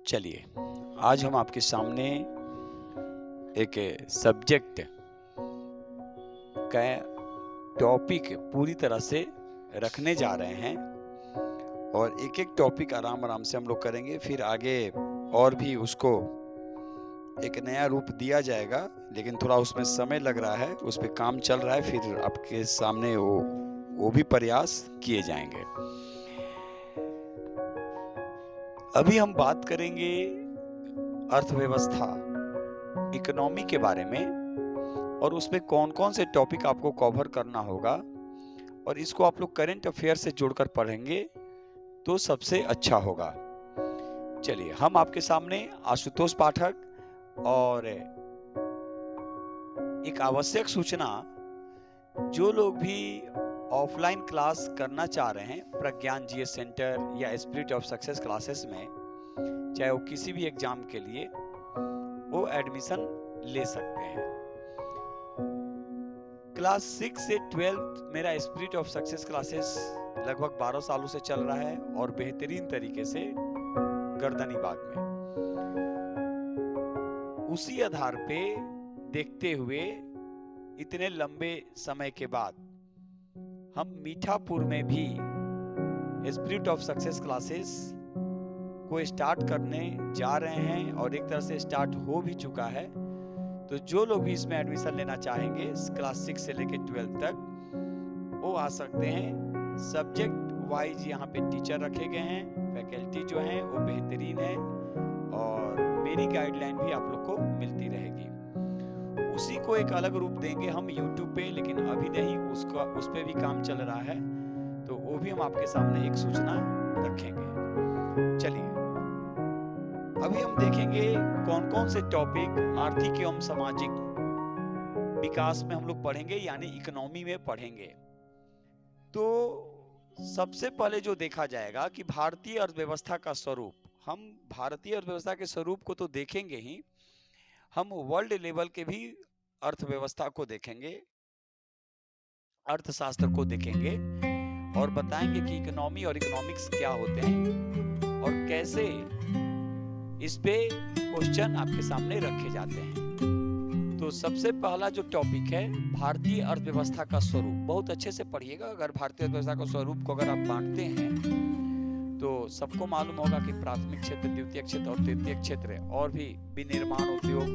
चलिए, आज हम आपके सामने एक सब्जेक्ट का टॉपिक पूरी तरह से रखने जा रहे हैं और एक एक टॉपिक आराम आराम से हम लोग करेंगे। फिर आगे और भी उसको एक नया रूप दिया जाएगा, लेकिन थोड़ा उसमें समय लग रहा है, उस पर काम चल रहा है। फिर आपके सामने वो भी प्रयास किए जाएंगे। अभी हम बात करेंगे अर्थव्यवस्था, इकोनॉमी के बारे में, और उसमें कौन कौन से टॉपिक आपको कवर करना होगा, और इसको आप लोग करंट अफेयर से जोड़कर पढ़ेंगे तो सबसे अच्छा होगा। चलिए, हम आपके सामने आशुतोष पाठक और एक आवश्यक सूचना, जो लोग भी ऑफलाइन क्लास करना चाह रहे हैं प्रज्ञान जीएस सेंटर या स्पिरिट ऑफ सक्सेस क्लासेस में, चाहे वो किसी भी एग्जाम के लिए, वो एडमिशन ले सकते हैं। क्लास 6 से 12 मेरा स्पिरिट ऑफ सक्सेस क्लासेस लगभग 12 सालों से चल रहा है और बेहतरीन तरीके से गर्दनी बाग में। उसी आधार पे देखते हुए इतने लंबे समय के बाद हम मीठापुर में भी स्पिरिट ऑफ सक्सेस क्लासेस को स्टार्ट करने जा रहे हैं और एक तरह से स्टार्ट हो भी चुका है। तो जो लोग भी इसमें एडमिशन लेना चाहेंगे क्लास 6 से लेकर 12 तक, वो आ सकते हैं। सब्जेक्ट वाइज यहाँ पे टीचर रखे गए हैं, फैकल्टी जो है वो बेहतरीन है और मेरी गाइडलाइन भी आप लोग को मिलती रहेगी। उसी को एक अलग रूप देंगे हम YouTube पे, लेकिन अभी नहीं, उस पे भी काम चल रहा है, तो वो भी हम आपके सामने एक सूचना रखेंगे। चलिए, अभी हम देखेंगे कौन कौन से टॉपिक आर्थिक एवं सामाजिक विकास में हम लोग पढ़ेंगे, यानी इकोनॉमी में पढ़ेंगे। तो सबसे पहले जो देखा जाएगा कि भारतीय अर्थव्यवस्था का स्वरूप। हम भारतीय अर्थव्यवस्था के स्वरूप को तो देखेंगे ही, हम वर्ल्ड लेवल के भी अर्थव्यवस्था को देखेंगे, अर्थशास्त्र को देखेंगे और बताएंगे कि इकोनॉमी और इकोनॉमिक्स क्या होते हैं और कैसे इस पे क्वेश्चन आपके सामने रखे जाते हैं। तो सबसे पहला जो टॉपिक है भारतीय अर्थव्यवस्था का स्वरूप, बहुत अच्छे से पढ़िएगा। अगर भारतीय अर्थव्यवस्था का स्वरूप को अगर आप बांटते हैं तो सबको मालूम होगा कि प्राथमिक क्षेत्र, द्वितीय क्षेत्र और तृतीय क्षेत्र, और भी विनिर्माण उद्योग,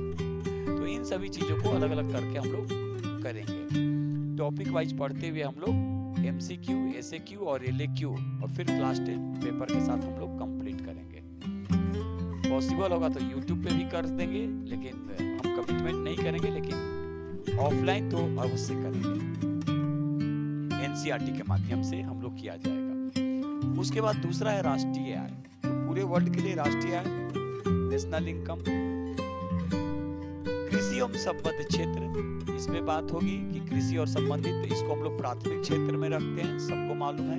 तो इन सभी चीजों को अलग अलग करके हम लोग करेंगे। टॉपिक वाइज पढ़ते हुए हम लोग MCQ, SAQ और LAQ और फिर क्लास 10 पेपर के साथ हम लोग कंप्लीट करेंगे। पॉसिबल होगा तो YouTube पे भी कर देंगे, लेकिन हम कमिटमेंट नहीं करेंगे, लेकिन ऑफलाइन तो अवश्य करेंगे। NCERT के माध्यम से हम लोग किया जाएगा। उसके बाद दूसरा है राष्ट्रीय आय, तो पूरे वर्ल्ड के लिए राष्ट्रीय आय, नेशनल इनकम। कृषि एवं संबद्ध क्षेत्र, इसमें बात होगी कि कृषि और संबंधित, इसको हम लोग प्राथमिक क्षेत्र में रखते हैं, सबको मालूम है,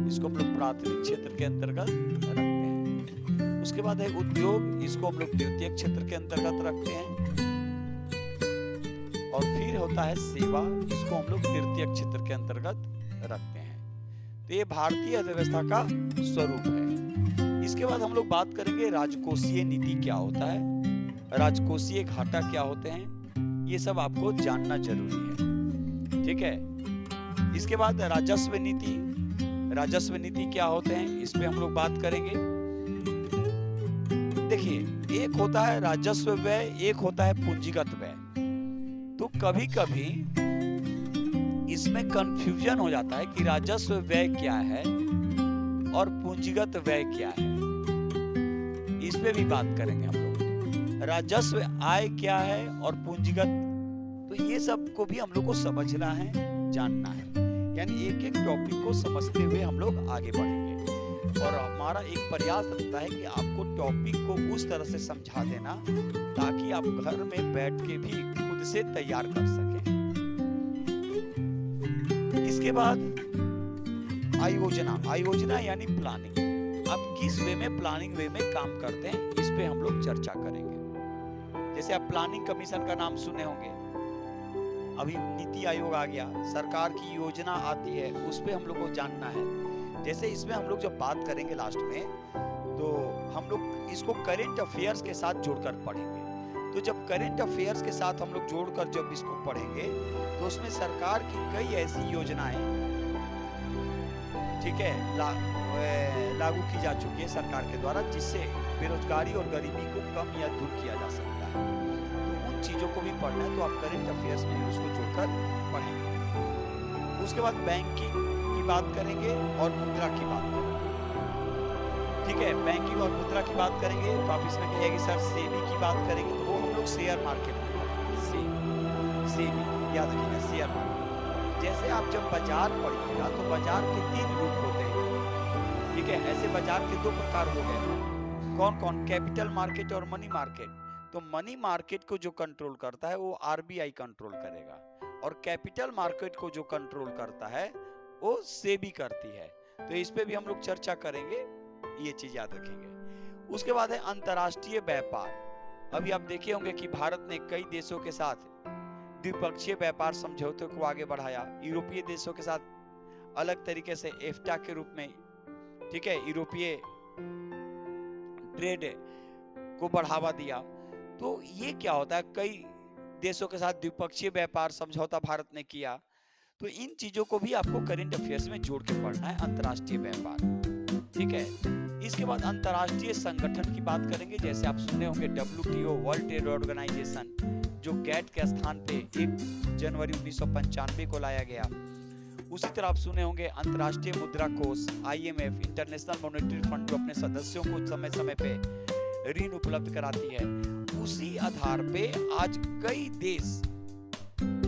इसको हम लोग प्राथमिक क्षेत्र के अंतर्गत रखते हैं। उसके बाद है उद्योग, इसको हम लोग द्वितीय क्षेत्र के अंतर्गत रखते हैं। और फिर होता है सेवा, इसको हम लोग तृतीय क्षेत्र के अंतर्गत रखते हैं। तो ये भारतीय अर्थव्यवस्था का स्वरूप है। इसके बाद हम लोग बात करेंगे राजकोषीय नीति क्या होता है, राजकोषीय घाटा क्या होते हैं, ये सब आपको जानना जरूरी है, ठीक है। इसके बाद राजस्व नीति, राजस्व नीति क्या होते हैं, इस पे हम लोग बात करेंगे। देखिए, एक होता है राजस्व व्यय, एक होता है पूंजीगत व्यय। तो कभी कभी इसमें कंफ्यूजन हो जाता है कि राजस्व व्यय क्या है और पूंजीगत व्यय क्या है, इस पे भी बात करेंगे हम लोग। राजस्व आय क्या है और पूंजीगत, तो ये सब को भी हम लोग को समझना है, जानना है, यानी एक एक टॉपिक को समझते हुए हम लोग आगे बढ़ेंगे। और हमारा एक प्रयास रहता है कि आपको टॉपिक को उस तरह से समझा देना ताकि आप घर में बैठ के भी खुद से तैयार कर सकें। इसके बाद आयोजना, आयोजना यानी प्लानिंग। आप किस वे में, प्लानिंग वे में काम करते हैं, इस पे हम लोग चर्चा करेंगे। जैसे आप प्लानिंग कमीशन का नाम सुने होंगे, अभी नीति आयोग आ गया, सरकार की योजना आती है, उस पे हम लोग को जानना है। जैसे इसमें हम लोग जब बात करेंगे लास्ट में तो हम लोग इसको करेंट अफेयर्स के साथ जोड़कर पढ़ेंगे। तो जब करेंट अफेयर्स के साथ हम लोग जोड़कर जब इसको पढ़ेंगे तो उसमें सरकार की कई ऐसी योजनाएं, ठीक है, लागू की जा चुकी है सरकार के द्वारा, जिससे बेरोजगारी और गरीबी को कम या दूर किया जा सकता है। तो उन चीजों को भी पढ़ना है, तो आप करेंट अफेयर्स में उसको जोड़कर पढ़ेंगे। उसके बाद बैंकिंग की बात करेंगे और मुद्रा की बात करेंगे, ठीक है। बैंकिंग और मुद्रा की बात करेंगे तो आप इसमें कहिएगा सर सेबी की बात करेंगे, तो वो हम लोग शेयर मार्केट में पढ़ेंगे। सेबी याद रखिएगा, शेयर मार्केट। जैसे आप जब बाजार पढ़िएगा तो बाजार के 3 रूप होते हैं, ठीक है। ऐसे बाजार के 2 प्रकार हो गए, कौन कौन? कैपिटल मार्केट और मनी मार्केट। तो मनी मार्केट को जो कंट्रोल करता है वो आरबीआई कंट्रोल करेगा, और कैपिटल मार्केट को जो कंट्रोल करता है वो सेबी करती है। तो इस पे भी हम लोग चर्चा करेंगे, ये चीज याद रखेंगे। उसके बाद है अंतरराष्ट्रीय व्यापार। अभी आप देखे होंगे कि भारत ने कई देशों के साथ द्विपक्षीय व्यापार समझौते को आगे बढ़ाया। यूरोपीय देशों के साथ अलग तरीके से एफ्टा के रूप में, ठीक है, यूरोपीय ट्रेड को बढ़ावा दिया। तो ये क्या होता है, कई देशों के साथ द्विपक्षीय व्यापार समझौता भारत ने किया। तो इन चीजों को भी आपको करंट अफेयर्स में जोड़ के पढ़ना है, अंतरराष्ट्रीय व्यापार, ठीक है। इसके बाद अंतरराष्ट्रीय संगठन की बात करेंगे। जैसे आप सुने होंगे WTO, वर्ल्ड ट्रेड ऑर्गेनाइजेशन, जो गैट के स्थान पे 1 जनवरी 1995 को लाया गया। उसी तरह आप सुने होंगे अंतरराष्ट्रीय मुद्रा कोष, IMF, इंटरनेशनल मॉनेटरी फंड, जो अपने सदस्यों को समय समय पे ऋण उपलब्ध कराती है। उसी आधार पे आज कई देश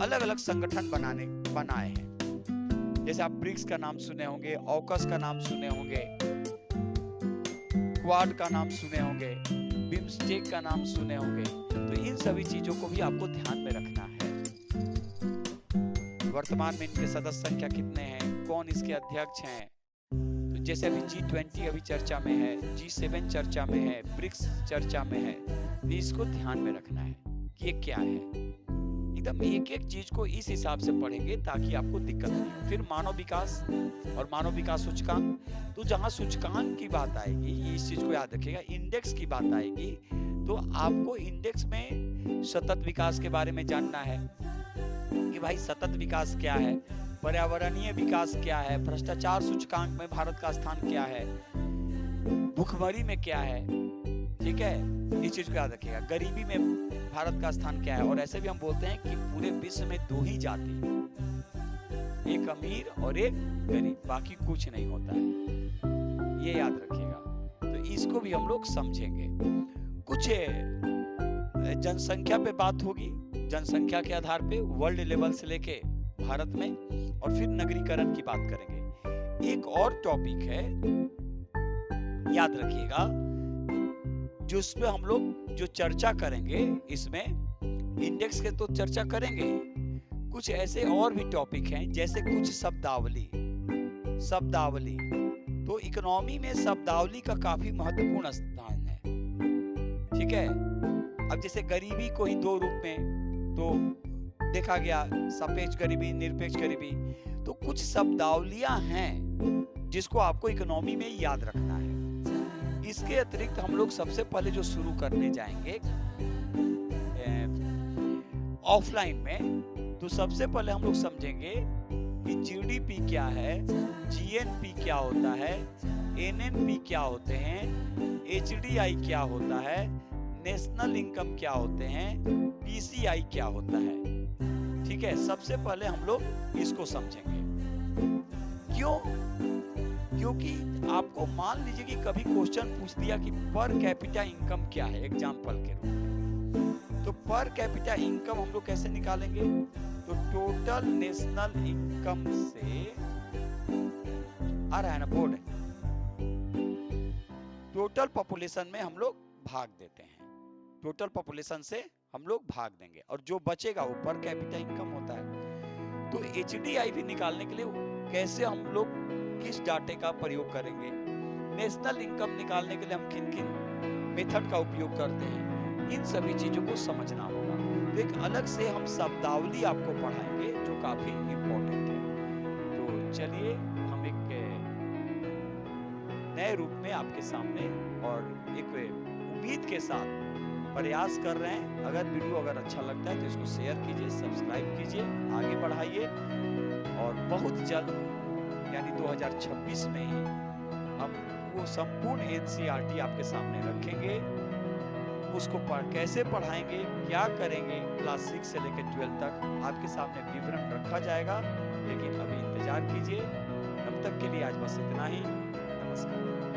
अलग अलग संगठन बनाए हैं। जैसे आप ब्रिक्स का नाम सुने होंगे, ऑकस का नाम सुने होंगे, क्वाड का नाम सुने होंगे, बिम्स्टेक का नाम सुने होंगे। तो इन सभी चीजों को भी आपको ध्यान में रखना है। वर्तमान में इनके सदस्य संख्या कितने हैं, कौन इसके अध्यक्ष हैं। तो जैसे अभी G20 अभी चर्चा में है, G7 चर्चा में है, ब्रिक्स चर्चा में है। तो इसको ध्यान में रखना है कि ये क्या है। एकदम एक एक चीज को इस हिसाब से पढ़ेंगे ताकि आपको दिक्कत नहीं हो। फिर मानव विकास और मानव विकास सूचकांक। तो जहां सूचकांक की बात आएगी, इस चीज को याद रखिएगा, इंडेक्स की बात आएगी, तो आपको इंडेक्स में सतत विकास के बारे में जानना है कि भाई सतत विकास क्या है, पर्यावरणीय विकास क्या है, भ्रष्टाचार सूचकांक में भारत का स्थान क्या है, भुखमरी में क्या है, ठीक है। इस चीज को याद रखिएगा। गरीबी में भारत का स्थान क्या है। और ऐसे भी हम बोलते हैं कि पूरे विश्व में 2 ही जाति, एक अमीर और एक गरीब, बाकी कुछ नहीं होता है, ये याद रखिएगा। तो इसको भी हम लोग समझेंगे। कुछ जनसंख्या पे बात होगी, जनसंख्या के आधार पे वर्ल्ड लेवल से लेके भारत में, और फिर नगरीकरण की बात करेंगे। एक और टॉपिक है, याद रखिएगा, जो इस पे हम लोग जो चर्चा करेंगे, इसमें इंडेक्स के तो चर्चा करेंगे, कुछ ऐसे और भी टॉपिक हैं, जैसे कुछ शब्दावली। तो इकोनॉमी में शब्दावली का काफी महत्वपूर्ण स्थान है, ठीक है। अब जैसे गरीबी को ही 2 रूप में तो देखा गया, सापेक्ष गरीबी, निरपेक्ष गरीबी। तो कुछ शब्दावलियां हैं जिसको आपको इकोनॉमी में याद रखना है। इसके अतिरिक्त हम लोग सबसे पहले जो शुरू करने जाएंगे ऑफलाइन में, तो सबसे पहले हम लोग समझेंगे कि GDP क्या है, GNP क्या होता है, NNP क्या होते हैं, HDI क्या होता है, नेशनल इनकम क्या होते हैं, PCI क्या होता है, ठीक है। सबसे पहले हम लोग इसको समझेंगे। क्यों? क्योंकि आपको मान लीजिए कि कभी क्वेश्चन पूछ दिया कि पर कैपिटा इनकम क्या है, एग्जाम्पल के रूप में, तो पर कैपिटा इनकम हम लोग कैसे निकालेंगे? तो टोटल नेशनल इनकम से आ रहा है ना बोर्ड, टोटल पॉपुलेशन में हम लोग भाग देते हैं, टोटल पॉपुलेशन से हम लोग भाग देंगे, और जो बचेगा वो पर कैपिटा इनकम होता है। तो HDI भी निकालने के लिए कैसे हम लोग किस डाटे का प्रयोग करेंगे, नेशनल इनकम निकालने के लिए हम किन किन मेथड का उपयोग करते हैं, इन सभी चीजों को समझना होगा। तो एक अलग से हम शब्दावली आपको पढ़ाएंगे जो काफी इम्पोर्टेंट है। तो चलिए हम एक नए रूप में आपके सामने और एक उम्मीद के साथ प्रयास कर रहे हैं। अगर वीडियो अच्छा लगता है तो इसको शेयर कीजिए, सब्सक्राइब कीजिए, आगे बढ़ाइए और बहुत जल्द यानी 2026 में ही हम वो संपूर्ण एनसीईआरटी आपके सामने रखेंगे। उसको कैसे पढ़ाएंगे, क्या करेंगे, क्लास 6 से लेकर 12 तक आपके सामने विवरण रखा जाएगा। लेकिन अभी इंतजार कीजिए। तब तक के लिए आज बस इतना ही। नमस्कार।